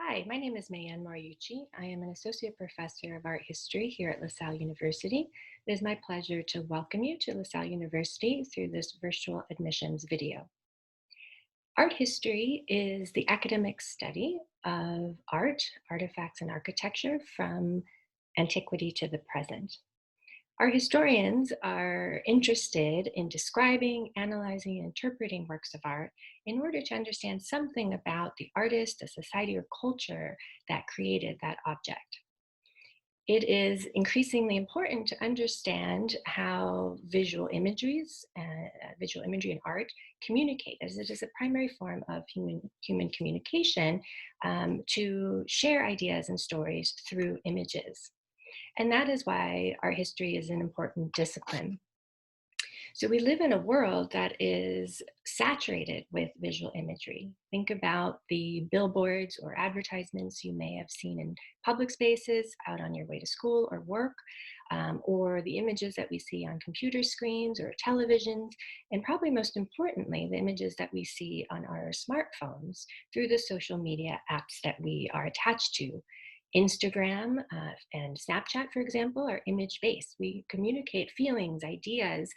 Hi, my name is Mayan Mariucci. I am an associate professor of art history here at LaSalle University. It is my pleasure to welcome you to LaSalle University through this virtual admissions video. Art history is the academic study of art, artifacts, and architecture from antiquity to the present. Our historians are interested in describing, analyzing, and interpreting works of art in order to understand something about the artist, the society, or culture that created that object. It is increasingly important to understand how visual imagery and art communicate, as it is a primary form of human communication to share ideas and stories through images. And that is why art history is an important discipline. So we live in a world that is saturated with visual imagery. Think about the billboards or advertisements you may have seen in public spaces, out on your way to school or work, or the images that we see on computer screens or televisions, and probably most importantly, the images that we see on our smartphones through the social media apps that we are attached to. Instagram and Snapchat, for example, are image based. We communicate feelings, ideas,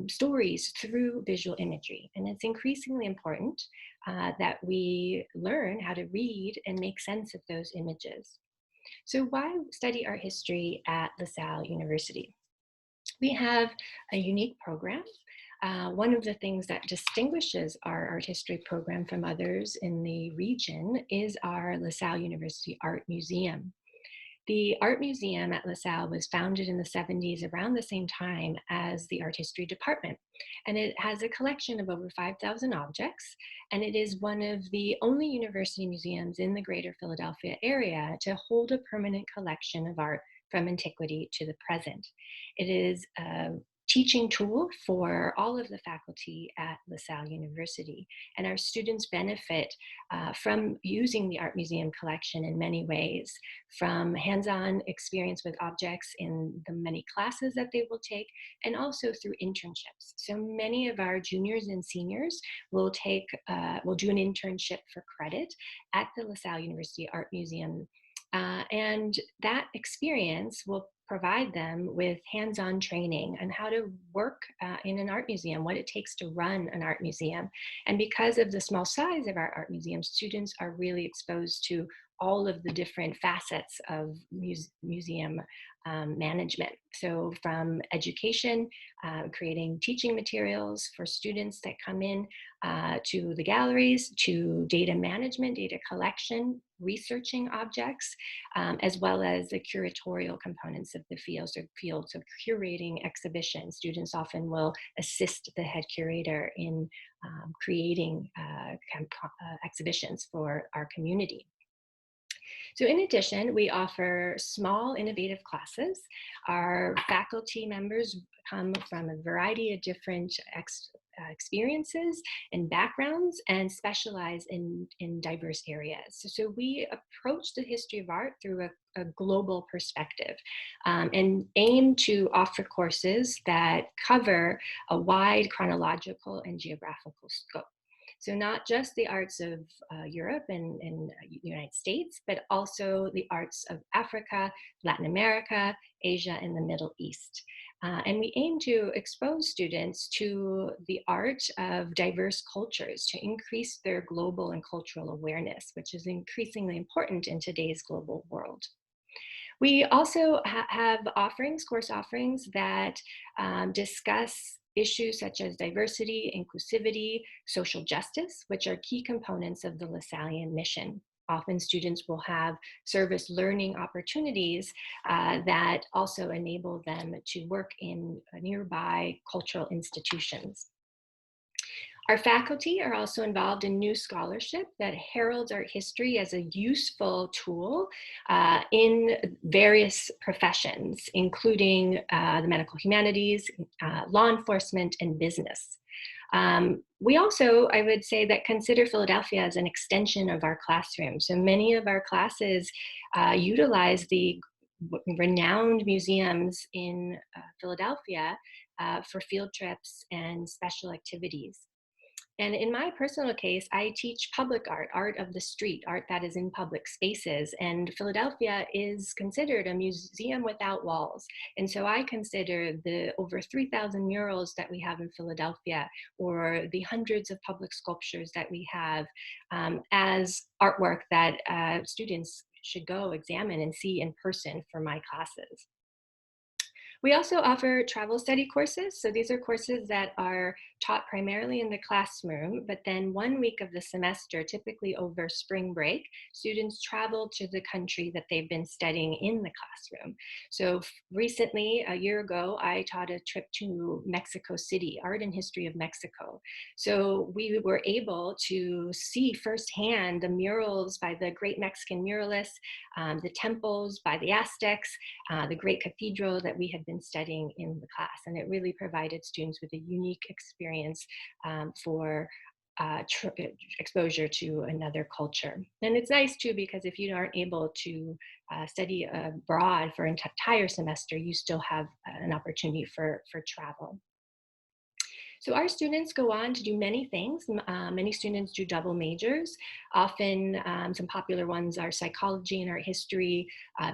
stories through visual imagery. And it's increasingly important that we learn how to read and make sense of those images. So, why study art history at LaSalle University? We have a unique program. One of the things that distinguishes our art history program from others in the region is our LaSalle University Art Museum. The Art Museum at LaSalle was founded in the 70s around the same time as the Art History Department. And it has a collection of over 5,000 objects. And it is one of the only university museums in the greater Philadelphia area to hold a permanent collection of art from antiquity to the present. It is a teaching tool for all of the faculty at LaSalle University. And our students benefit from using the Art Museum collection in many ways, from hands-on experience with objects in the many classes that they will take, and also through internships. So many of our juniors and seniors will do an internship for credit at the LaSalle University Art Museum. And that experience will provide them with hands-on training on how to work in an art museum, what it takes to run an art museum. And because of the small size of our art museum, students are really exposed to all of the different facets of museum management. So from education, creating teaching materials for students that come in, to the galleries, to data management, data collection, researching objects, as well as the curatorial components of the fields of curating exhibitions. Students often will assist the head curator in creating exhibitions for our community. So in addition, we offer small innovative classes. Our faculty members come from a variety of different experiences and backgrounds and specialize in diverse areas. So we approach the history of art through a global perspective and aim to offer courses that cover a wide chronological and geographical scope. So not just the arts of Europe and the United States, but also the arts of Africa, Latin America, Asia, and the Middle East. And we aim to expose students to the art of diverse cultures to increase their global and cultural awareness, which is increasingly important in today's global world. We also have course offerings that discuss issues such as diversity, inclusivity, social justice, which are key components of the LaSallian mission. Often students will have service learning opportunities that also enable them to work in nearby cultural institutions. Our faculty are also involved in new scholarship that heralds art history as a useful tool in various professions, including the medical humanities, law enforcement, and business. We also, I would say, that consider Philadelphia as an extension of our classroom. So many of our classes utilize the renowned museums in Philadelphia for field trips and special activities. And in my personal case, I teach public art, art of the street, art that is in public spaces. And Philadelphia is considered a museum without walls. And so I consider the over 3,000 murals that we have in Philadelphia, or the hundreds of public sculptures that we have, as artwork that students should go examine and see in person for my classes. We also offer travel study courses. So these are courses that are taught primarily in the classroom, but then 1 week of the semester, typically over spring break, students travel to the country that they've been studying in the classroom. So recently, a year ago, I taught a trip to Mexico City, art and history of Mexico. So we were able to see firsthand the murals by the great Mexican muralists, the temples by the Aztecs, the great cathedral that we had been studying in the class. And it really provided students with a unique experience for exposure to another culture. And it's nice too, because if you aren't able to study abroad for an entire semester, you still have an opportunity for travel. So our students go on to do many things. Many students do double majors. Often some popular ones are psychology and art history,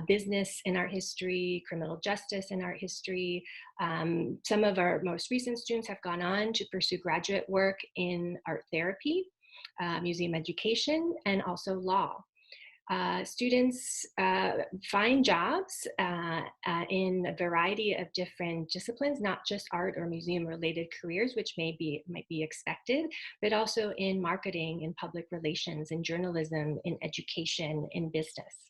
business and art history, criminal justice and art history. Some of our most recent students have gone on to pursue graduate work in art therapy, museum education, and also law. Students find jobs in a variety of different disciplines, not just art or museum related careers, which might be expected, but also in marketing, in public relations, in journalism, in education, in business.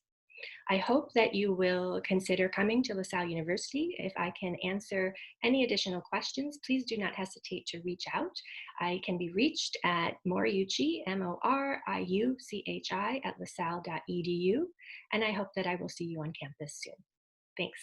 I hope that you will consider coming to LaSalle University. If I can answer any additional questions, please do not hesitate to reach out. I can be reached at Moriuchi, Moriuchi, at lasalle.edu. And I hope that I will see you on campus soon. Thanks.